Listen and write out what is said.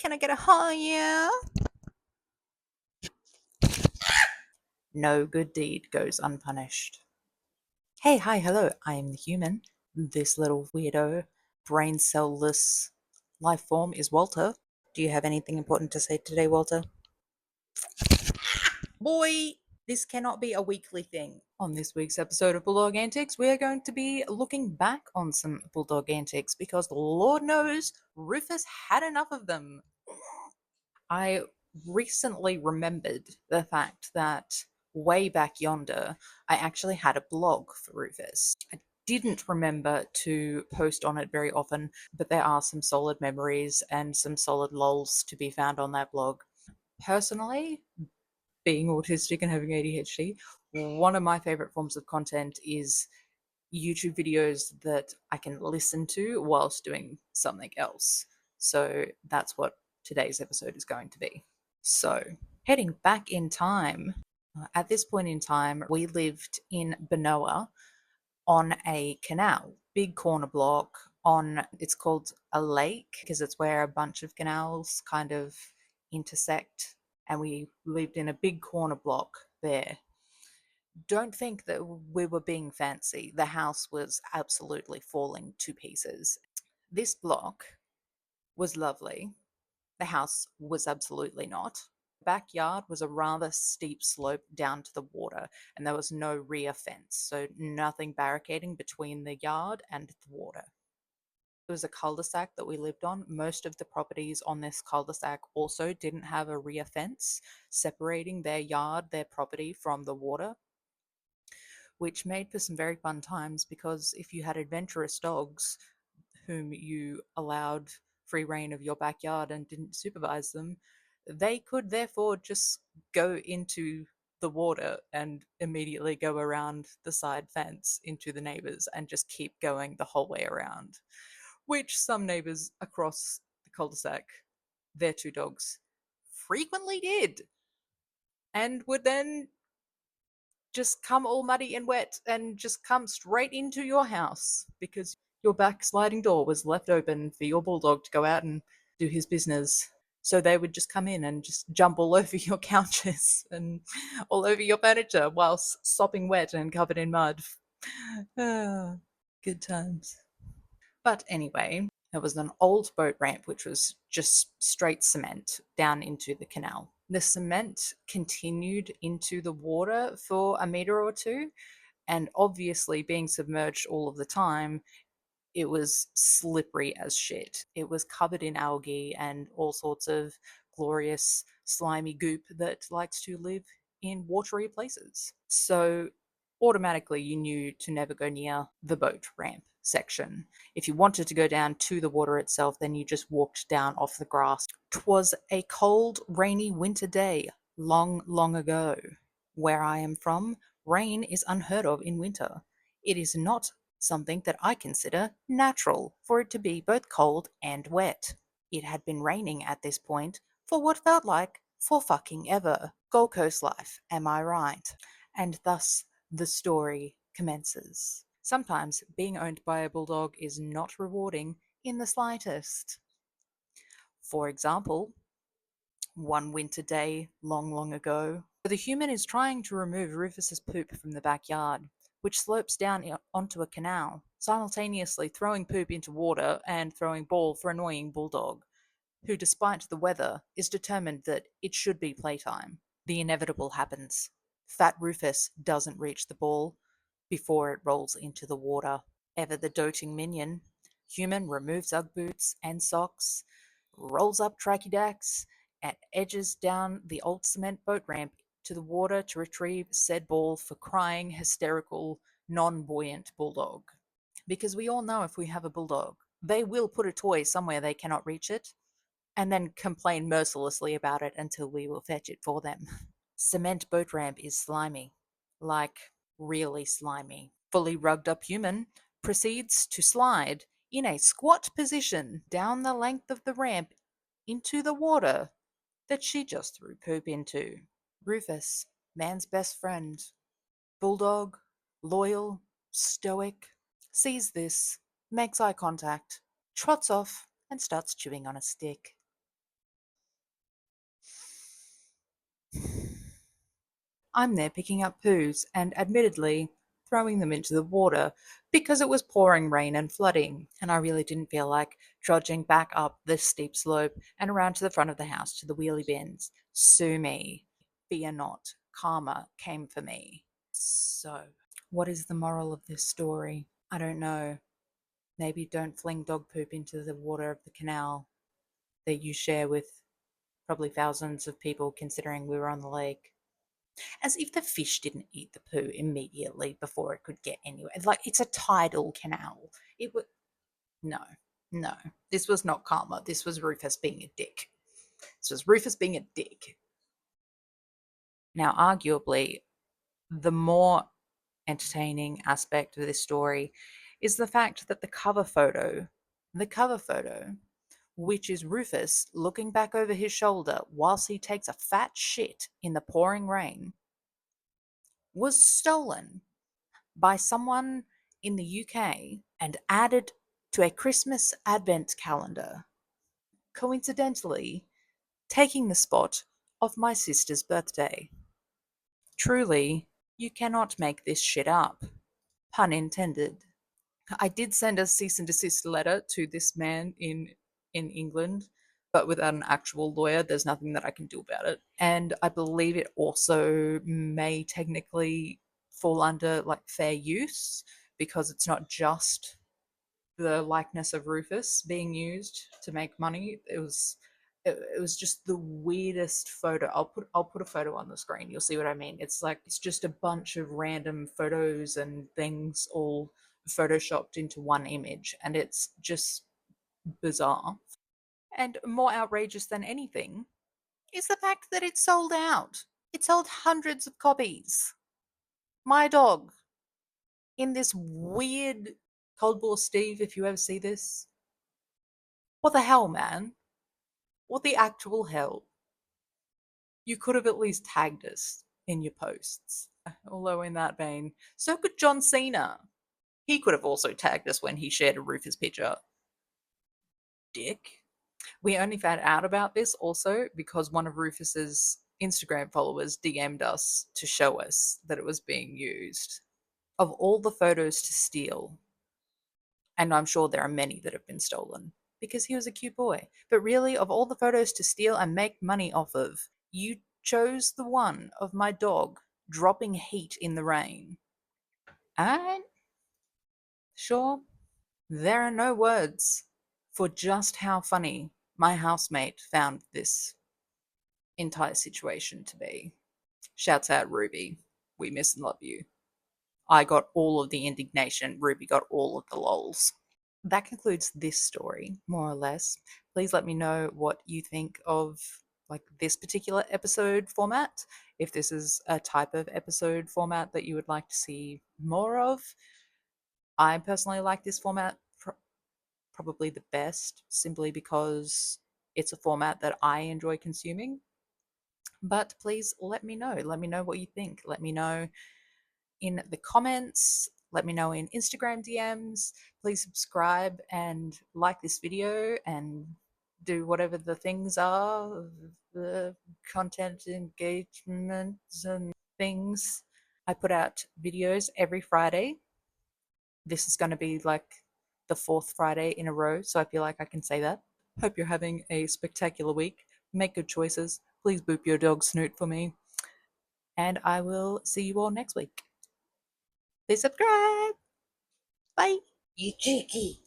Can I get a oh yeah? No good deed goes unpunished. Hey, hi, hello, I am the human. This little weirdo, brain cell-less life form is Walter. Do you have anything important to say today, Walter? Boy, this cannot be a weekly thing. On this week's episode of Bulldog Antics, we're going to be looking back on some Bulldog Antics because Lord knows Rufus had enough of them. I recently remembered the fact that way back yonder, I actually had a blog for Rufus. I didn't remember to post on it very often, but there are some solid memories and some solid lols to be found on that blog. Personally, being autistic and having ADHD, one of my favorite forms of content is YouTube videos that I can listen to whilst doing something else. So that's what today's episode is going to be. So, heading back in time, at this point in time, we lived in Benoa on a canal, big corner block on, it's called a lake because it's where a bunch of canals kind of intersect, and we lived in a big corner block there. Don't think that we were being fancy. The house was absolutely falling to pieces. This block was lovely. The house was absolutely not. The backyard was a rather steep slope down to the water, and there was no rear fence, so nothing barricading between the yard and the water. It was a cul-de-sac that we lived on. Most of the properties on this cul-de-sac also didn't have a rear fence separating their yard, their property from the water, which made for some very fun times because if you had adventurous dogs whom you allowed free reign of your backyard and didn't supervise them, they could therefore just go into the water and immediately go around the side fence into the neighbors and just keep going the whole way around. Which some neighbors across the cul de sac, their two dogs, frequently did. And would then just come all muddy and wet and just come straight into your house because your back sliding door was left open for your bulldog to go out and do his business. So they would just come in and just jump all over your couches and all over your furniture whilst sopping wet and covered in mud. Ah, good times. But anyway, there was an old boat ramp which was just straight cement down into the canal. The cement continued into the water for a meter or two, and obviously, being submerged all of the time, it was slippery as shit. It was covered in algae and all sorts of glorious, slimy goop that likes to live in watery places. So automatically you knew to never go near the boat ramp section. If you wanted to go down to the water itself, then you just walked down off the grass. 'Twas a cold, rainy winter day, long, long ago. Where I am from, rain is unheard of in winter. It is not something that I consider natural for it to be both cold and wet. It had been raining at this point for what felt like for fucking ever. Gold Coast life, am I right? And thus the story commences. Sometimes being owned by a bulldog is not rewarding in the slightest. For example, one winter day long, long ago, the human is trying to remove Rufus's poop from the backyard, which slopes down onto a canal, simultaneously throwing poop into water and throwing ball for annoying bulldog, who, despite the weather, is determined that it should be playtime. The inevitable happens. Fat Rufus doesn't reach the ball before it rolls into the water. Ever the doting minion, human removes Ugg boots and socks, rolls up Trachydax, and edges down the old cement boat ramp to the water to retrieve said ball for crying, hysterical, non-buoyant bulldog. Because we all know if we have a bulldog, they will put a toy somewhere they cannot reach it, and then complain mercilessly about it until we will fetch it for them. Cement boat ramp is slimy. Like, really slimy. Fully rugged up human proceeds to slide in a squat position down the length of the ramp into the water that she just threw poop into. Rufus, man's best friend, bulldog, loyal, stoic, sees this, makes eye contact, trots off, and starts chewing on a stick. I'm there picking up poos and admittedly throwing them into the water because it was pouring rain and flooding, and I really didn't feel like trudging back up this steep slope and around to the front of the house to the wheelie bins. Sue me. Fear not. Karma came for me. So, what is the moral of this story? I don't know. Maybe don't fling dog poop into the water of the canal that you share with probably thousands of people, considering we were on the lake. As if the fish didn't eat the poo immediately before it could get anywhere. Like, it's a tidal canal. It would. No, no. This was not karma. This was Rufus being a dick. This was Rufus being a dick. Now, arguably, the more entertaining aspect of this story is the fact that the cover photo, which is Rufus looking back over his shoulder whilst he takes a fat shit in the pouring rain, was stolen by someone in the UK and added to a Christmas advent calendar, coincidentally taking the spot of my sister's birthday. Truly, you cannot make this shit up. Pun intended. I did send a cease and desist letter to this man in England, but without an actual lawyer, there's nothing that I can do about it. And I believe it also may technically fall under like fair use because it's not just the likeness of Rufus being used to make money. It was just the weirdest photo. I'll put a photo on the screen. You'll see what I mean. It's like it's just a bunch of random photos and things all photoshopped into one image, and it's just bizarre. And more outrageous than anything is the fact that it sold out. It sold hundreds of copies. My dog in this weird Cold War Steve, if you ever see this. What the hell, man? What the actual hell? You could have at least tagged us in your posts. Although, in that vein, so could John Cena. He could have also tagged us when he shared a Rufus picture. Dick. We only found out about this also because one of Rufus's Instagram followers DM'd us to show us that it was being used. Of all the photos to steal, and I'm sure there are many that have been stolen because he was a cute boy. But really, of all the photos to steal and make money off of, you chose the one of my dog dropping heat in the rain. And sure, there are no words for just how funny my housemate found this entire situation to be. Shouts out Ruby. We miss and love you. I got all of the indignation. Ruby got all of the lols. That concludes this story, more or less. Please let me know what you think of like this particular episode format. If this is a type of episode format that you would like to see more of. I personally like this format probably the best simply because it's a format that I enjoy consuming. But please let me know. Let me know what you think. Let me know in the comments. Let me know in Instagram DMs. Please subscribe and like this video and do whatever the things are, the content engagements and things. I put out videos every Friday. This is going to be like the fourth Friday in a row, so I feel like I can say that. Hope you're having a spectacular week. Make good choices. Please boop your dog snoot for me. And I will see you all next week. Please subscribe. Bye. You cheeky.